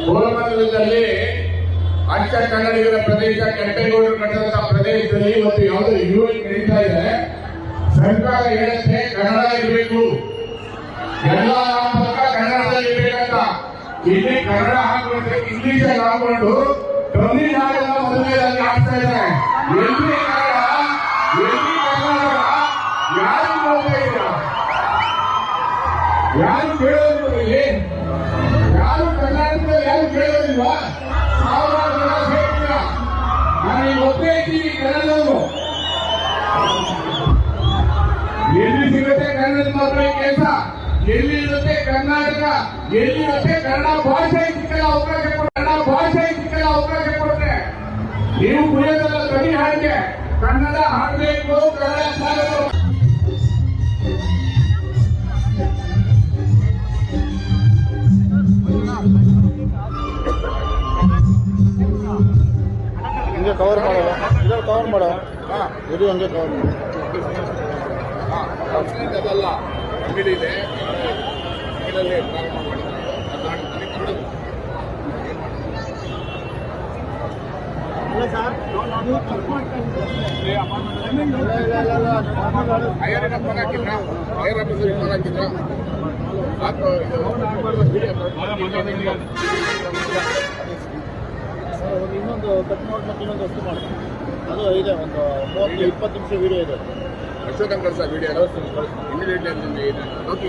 ಕೋರಮಂಗಲದಲ್ಲಿ ಅಚ್ಚ ಕನ್ನಡಿಗರ ಪ್ರದೇಶ ಕೆಂಪೇಗೌಡರು ಕಟ್ಟದಂತಹ ಪ್ರದೇಶದಲ್ಲಿ ಇವತ್ತು ಯಾವುದೋ ಯುವಕ ನಡೀತಾ ಇದೆ. ಸರ್ಕಾರ ಹೇಳುತ್ತೆ ಕನ್ನಡ ಇರಬೇಕು, ಎಲ್ಲ ನಾಮಫಲಕ ಕನ್ನಡದಲ್ಲಿ ಇರಬೇಕಂತ. ಇಲ್ಲಿ ಕನ್ನಡ ಹಾಕೊಂಡ್ರೆ ಇಂಗ್ಲಿಷ್ ಹಾಕೊಂಡು ತಮಿಳುನಾಡಿನ ಮದುವೆಯಲ್ಲಿ ಆಗ್ತಾ ಇದ್ದಾರೆ. ಎಲ್ಲಿ ಕನ್ನಡ, ಎಲ್ಲಿ ಕರ್ನಾಟಕ, ಯಾರು ನೋಡ್ತಾ ಇಲ್ಲ, ಯಾರು ಕೇಳೋದು ಇಲ್ಲಿ, ಯಾರು ಕರ್ನಾಟಕದಲ್ಲಿ ಯಾರು ಕೇಳೋದಿಲ್ವಾ? ಸಾವಿರಾರು ಜನ ಸೇರ್ತೀರ. ನಾನು ಈಗ ಒಬ್ಬೇ ಇದ್ದೀನಿ ಕನ್ನಡದವರು. ಎಲ್ಲಿ ಸಿಗುತ್ತೆ ಕನ್ನಡದ ಮಕ್ಕಳಿಗೆ ಕೆಲಸ, ಎಲ್ಲಿ ಇರುತ್ತೆ ಕರ್ನಾಟಕ, ಎಲ್ಲಿ ಇರುತ್ತೆ ಕನ್ನಡ ಭಾಷೆ ಸಿಕ್ಕಲ್ಲ ಅವಕಾಶ ಕೊಡ್ತಾರೆ, ಕನ್ನಡ ಭಾಷೆ ಸಿಕ್ಕಲ್ಲ ಅವಕಾಶ ಕೊಡ್ತಾರೆ. ನೀವು ಕುರಿಯೋದಲ್ಲ ಕಡಿ ಹಾಡಿಕೆ, ಕನ್ನಡ ಹಾಡಬೇಕು, ಕನ್ನಡ ಸಾಗಬೇಕು. ಹಂಗೆ ಕವರ್ ಮಾಡೋ, ಇದರಲ್ಲಿ ಕವರ್ ಮಾಡೋ, ಇದು ಹಂಗೆ ಕವರ್ ಮಾಡೋ. ಅದಲ್ಲ ಅಂಗಡಿ ಇದೆ, ಇದರಲ್ಲಿ ಹೈಯರ್ ನಂಬರ್ ಹಾಕಿದ್ರ, ಹೈಯರ್ ಆಫೀಸರ್ ನಂಬರ್ ಹಾಕಿದ್ರ ಇನ್ನೊಂದು ಕಟ್ ಮಾಡಿ ಮತ್ತೆ ಇನ್ನೊಂದು ವಸ್ತು ಮಾಡಿ. ಅದು ಇದೆ, ಒಂದು 30-20 ನಿಮಿಷ ವಿಡಿಯೋ ಇದೆ. ಅಶೋಕನ್ ಕಳ್ಸ ವಿಡಿಯೋ ಇಮಿಡಿಯೇಟ್ಲಿ ಲೋಕಿ